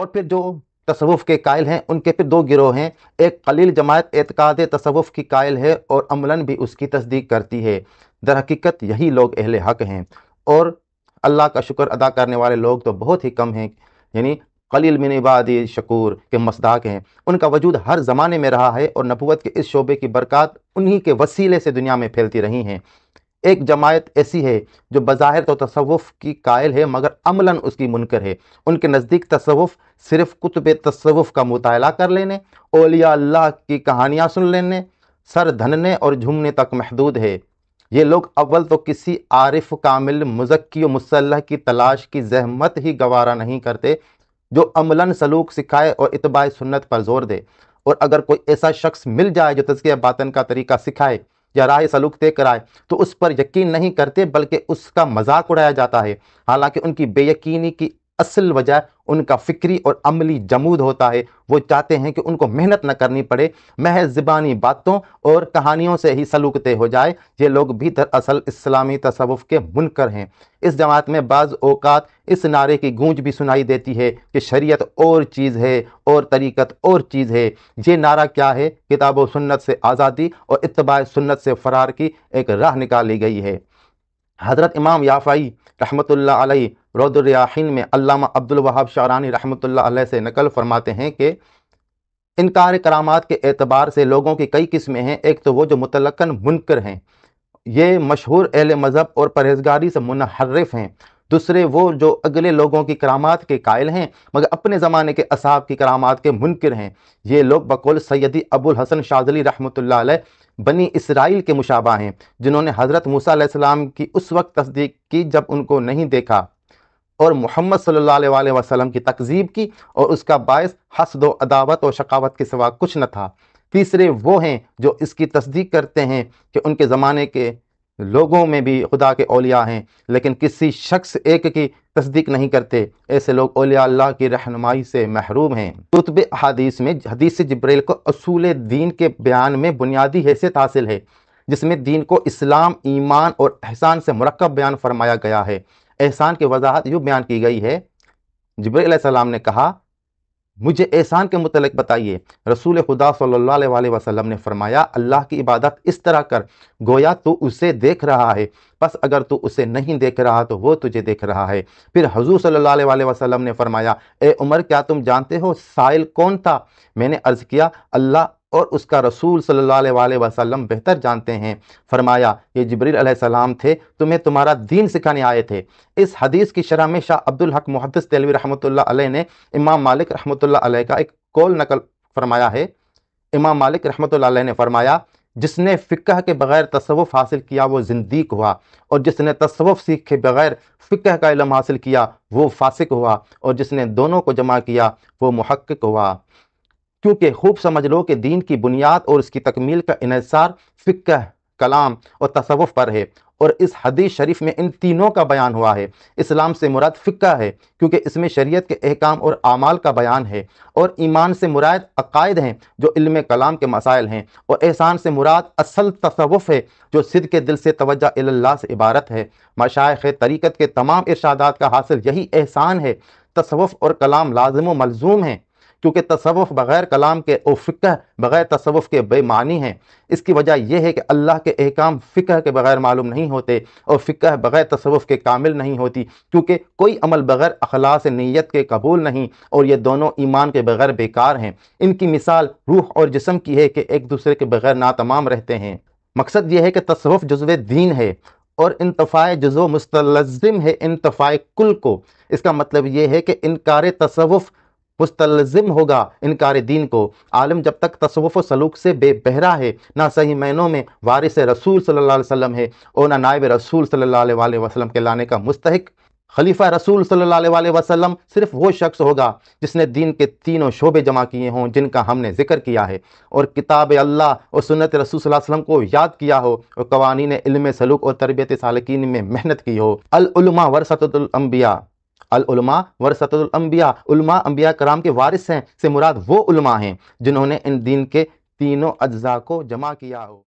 اور پھر جو تصوف کے قائل ہیں ان کے پھر دو گروہ ہیں. ایک قلیل جماعت اعتقاد تصوف کی قائل ہے اور عملاً بھی اس کی تصدیق کرتی ہے. در حقیقت یہی لوگ اہل حق ہیں، اور اللہ کا شکر ادا کرنے والے لوگ تو بہت ہی کم ہیں. یعنی قلیل من عبادی شکور کے مصداق ہیں. ان کا وجود ہر زمانے میں رہا ہے اور نبوت کے اس شعبے کی برکات انہی کے وسیلے سے دنیا میں پھیلتی رہی ہیں. ایک جماعت ایسی ہے جو بظاہر تو تصوف کی قائل ہے مگر عملاً اس کی منکر ہے. ان کے نزدیک تصوف صرف کتب تصوف کا مطالعہ کر لینے، اولیاء اللہ کی کہانیاں سن لینے، سر دھننے اور جھومنے تک محدود ہے. یہ لوگ اول تو کسی عارف کامل مزکی و مصلح کی تلاش کی زحمت ہی گوارا نہیں کرتے جو عملاً سلوک سکھائے اور اتباع سنت پر زور دے. اور اگر کوئی ایسا شخص مل جائے جو تزکیہ باطن کا طریقہ سکھائے یا راہ سلوک طے کرائے تو اس پر یقین نہیں کرتے بلکہ اس کا مذاق اڑایا جاتا ہے. حالانکہ ان کی بے یقینی کی اصل وجہ ان کا فکری اور عملی جمود ہوتا ہے. وہ چاہتے ہیں کہ ان کو محنت نہ کرنی پڑے، محض زبانی باتوں اور کہانیوں سے ہی سلوک طے ہو جائے. یہ لوگ بھی دراصل اسلامی تصوف کے منکر ہیں. اس جماعت میں بعض اوقات اس نعرے کی گونج بھی سنائی دیتی ہے کہ شریعت اور چیز ہے اور طریقت اور چیز ہے. یہ نعرہ کیا ہے؟ کتاب و سنت سے آزادی اور اتباع سنت سے فرار کی ایک راہ نکالی گئی ہے. حضرت امام یافعی رحمۃ اللہ علیہ روض الریاحین میں علامہ عبد الوہاب شعرانی رحمۃ اللہ علیہ سے نقل فرماتے ہیں کہ انکار کرامات کے اعتبار سے لوگوں کی کئی قسمیں ہیں. ایک تو وہ جو مطلقاً منکر ہیں، یہ مشہور اہل مذہب اور پرہیزگاری سے منحرف ہیں. دوسرے وہ جو اگلے لوگوں کی کرامات کے قائل ہیں مگر اپنے زمانے کے اصحاب کی کرامات کے منکر ہیں. یہ لوگ بقول سیدی ابو الحسن شاذلی رحمۃ اللہ علیہ بنی اسرائیل کے مشابہ ہیں جنہوں نے حضرت موسیٰ علیہ السلام کی اس وقت تصدیق کی جب ان کو نہیں دیکھا، اور محمد صلی اللہ علیہ وسلم کی تکذیب کی، اور اس کا باعث حسد و عداوت و شقاوت کے سوا کچھ نہ تھا. تیسرے وہ ہیں جو اس کی تصدیق کرتے ہیں کہ ان کے زمانے کے لوگوں میں بھی خدا کے اولیاء ہیں لیکن کسی شخص ایک کی تصدیق نہیں کرتے. ایسے لوگ اولیاء اللہ کی رہنمائی سے محروم ہیں. کتب احادیث میں حدیث جبریل کو اصول دین کے بیان میں بنیادی حیثیت حاصل ہے، جس میں دین کو اسلام، ایمان اور احسان سے مرکب بیان فرمایا گیا ہے. احسان کی وضاحت یوں بیان کی گئی ہے: جبریل علیہ السلام نے کہا، مجھے احسان کے متعلق بتائیے. رسول خدا صلی اللہ علیہ وسلم نے فرمایا، اللہ کی عبادت اس طرح کر گویا تو اسے دیکھ رہا ہے، پس اگر تو اسے نہیں دیکھ رہا تو وہ تجھے دیکھ رہا ہے. پھر حضور صلی اللہ علیہ وسلم نے فرمایا، اے عمر کیا تم جانتے ہو سائل کون تھا؟ میں نے عرض کیا، اللہ اور اس کا رسول صلی اللہ علیہ وسلم بہتر جانتے ہیں. فرمایا، یہ جبریل علیہ السلام تھے، تمہیں تمہارا دین سکھانے آئے تھے. اس حدیث کی شرح میں شاہ عبد الحق محدث دہلوی رحمۃ اللہ علیہ نے امام مالک رحمۃ اللہ علیہ کا ایک قول نقل فرمایا ہے. امام مالک رحمۃ اللہ علیہ نے فرمایا، جس نے فقہ کے بغیر تصوف حاصل کیا وہ زندیق ہوا، اور جس نے تصوف سیکھے بغیر فقہ کا علم حاصل کیا وہ فاسق ہوا، اور جس نے دونوں کو جمع کیا وہ محقق ہوا. کیونکہ خوب سمجھ لو کہ دین کی بنیاد اور اس کی تکمیل کا انحصار فقہ، کلام اور تصوف پر ہے، اور اس حدیث شریف میں ان تینوں کا بیان ہوا ہے. اسلام سے مراد فقہ ہے کیونکہ اس میں شریعت کے احکام اور اعمال کا بیان ہے، اور ایمان سے مراد عقائد ہیں جو علم کلام کے مسائل ہیں، اور احسان سے مراد اصل تصوف ہے جو صدق دل سے توجہ اللہ سے عبارت ہے. مشائخ طریقت کے تمام ارشادات کا حاصل یہی احسان ہے. تصوف اور کلام لازم و ملزوم ہیں کیونکہ تصوف بغیر کلام کے اور فقہ بغیر تصوف کے بے معنی ہیں. اس کی وجہ یہ ہے کہ اللہ کے احکام فقہ کے بغیر معلوم نہیں ہوتے، اور فقہ بغیر تصوف کے کامل نہیں ہوتی، کیونکہ کوئی عمل بغیر اخلاص نیت کے قبول نہیں، اور یہ دونوں ایمان کے بغیر بیکار ہیں. ان کی مثال روح اور جسم کی ہے کہ ایک دوسرے کے بغیر ناتمام رہتے ہیں. مقصد یہ ہے کہ تصوف جزو دین ہے اور انتفاع جزو مستلزم ہے انتفاع کل کو. اس کا مطلب یہ ہے کہ انکار تصوف مستلزم ہوگا انکار دین کو. عالم جب تک تصوف و سلوک سے بے بہرا ہے، نہ صحیح معنوں میں وارث رسول صلی اللہ علیہ وسلم ہے اور نہ نائب رسول صلی اللہ علیہ وسلم کے لانے کا مستحق. خلیفہ رسول صلی اللہ علیہ وسلم صرف وہ شخص ہوگا جس نے دین کے تینوں شعبے جمع کیے ہوں جن کا ہم نے ذکر کیا ہے، اور کتاب اللہ اور سنت رسول صلی اللہ علیہ وسلم کو یاد کیا ہو، اور قوانین علم سلوک اور تربیت سالکین میں محنت کی ہو. العلماء ورثۃ الانبیاء، العلماء ورثۃ الانبیاء، علماء انبیاء کرام کے وارث ہیں سے مراد وہ علماء ہیں جنہوں نے ان دین کے تینوں اجزاء کو جمع کیا ہو.